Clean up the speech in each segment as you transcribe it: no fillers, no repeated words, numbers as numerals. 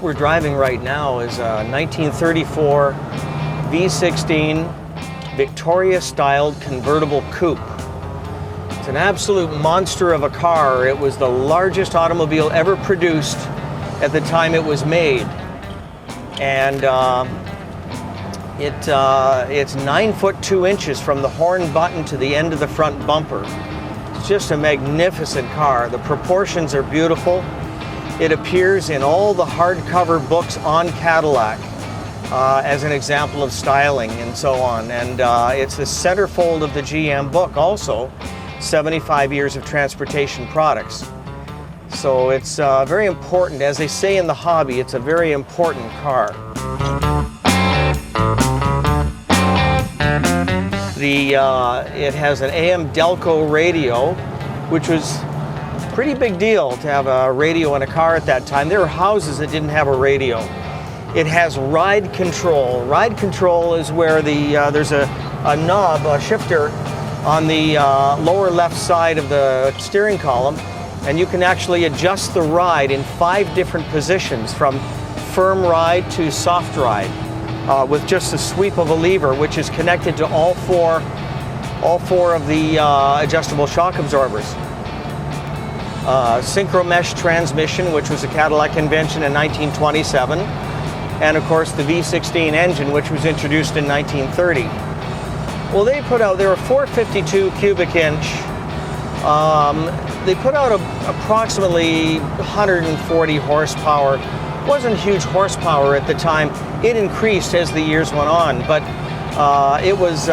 we're driving right now is a 1934 V16 Victoria-styled convertible coupe. It's an absolute monster of a car. It was the largest automobile ever produced at the time it was made. And it's 9 foot 2 inches from the horn button to the end of the front bumper. It's just a magnificent car. The proportions are beautiful. It appears in all the hardcover books on Cadillac as an example of styling and so on. And it's the centerfold of the GM book also, 75 years of transportation products. So it's very important. As they say in the hobby, it's a very important car. It has an AM Delco radio, which was a pretty big deal to have a radio in a car at that time. There were houses that didn't have a radio. It has ride control. Ride control is where there's a knob, a shifter, on the lower left side of the steering column, and you can actually adjust the ride in 5 different positions, from firm ride to soft ride, with just a sweep of a lever, which is connected to all four of the adjustable shock absorbers. Synchro mesh transmission, which was a Cadillac invention in 1927, and of course the V16 engine, which was introduced in 1930. Well, they were 452 cubic inch. They put out approximately 140 horsepower. It wasn't huge horsepower at the time. It increased as the years went on, but it was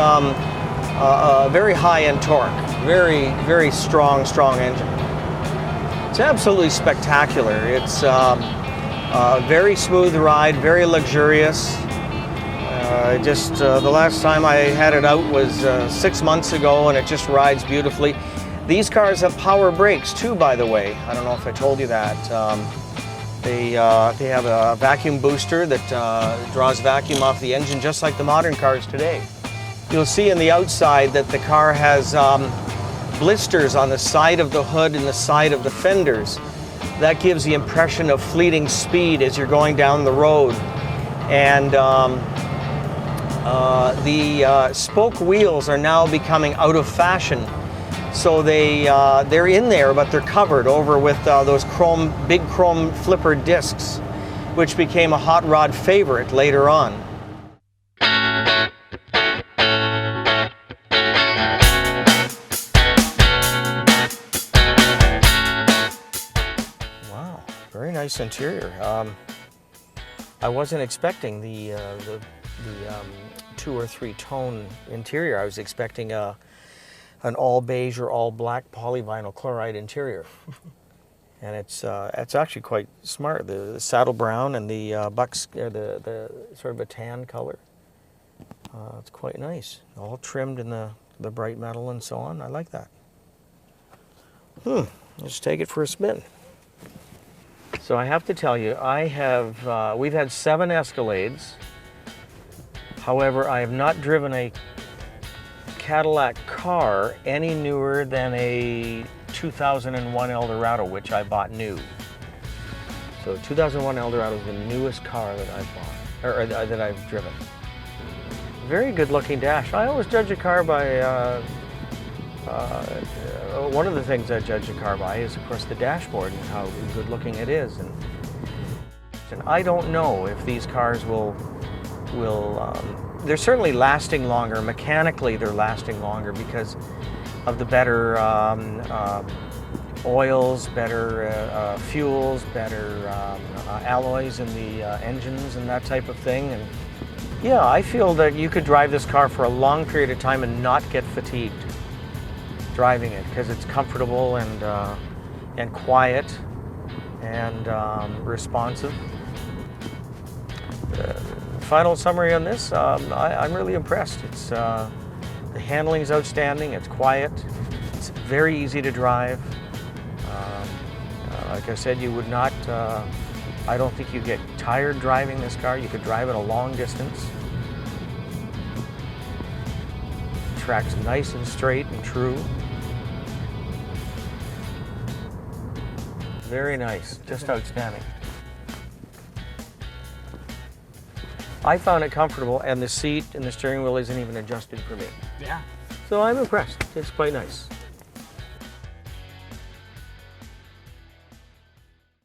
very high in torque. Very, very strong engine. It's absolutely spectacular. It's very smooth ride, very luxurious. The last time I had it out was 6 months ago, and it just rides beautifully. These cars have power brakes too, by the way. I don't know if I told you that. They have a vacuum booster that draws vacuum off the engine, just like the modern cars today. You'll see in the outside that the car has blisters on the side of the hood and the side of the fenders. That gives the impression of fleeting speed as you're going down the road. And the spoke wheels are now becoming out of fashion. So they're in there, but they're covered over with those big chrome flipper discs, which became a hot rod favorite later on. Wow, very nice interior. I wasn't expecting the 2 or 3 tone interior. I was expecting an all beige or all black polyvinyl chloride interior. And it's actually quite smart. The saddle brown and the the sort of a tan color. It's quite nice. All trimmed in the bright metal and so on. I like that. Let's take it for a spin. So I have to tell you, we've had 7 Escalades. However, I have not driven a Cadillac car any newer than a 2001 Eldorado, which I bought new. So 2001 Eldorado is the newest car that I've bought, or that I've driven. Very good looking dash. I always judge a car by, one of the things I judge a car by is of course the dashboard and how good looking it is. And I don't know if these cars will they're certainly lasting longer. Mechanically, they're lasting longer because of the better oils, better fuels, better alloys in the engines and that type of thing. And yeah, I feel that you could drive this car for a long period of time and not get fatigued driving it, because it's comfortable and quiet and responsive. Final summary on this, I'm really impressed. The handling is outstanding, it's quiet, it's very easy to drive. Like I said, you would not, I don't think you get tired driving this car. You could drive it a long distance. Track's nice and straight and true. Very nice, just outstanding. I found it comfortable, and the seat and the steering wheel isn't even adjusted for me. Yeah. So I'm impressed. It's quite nice.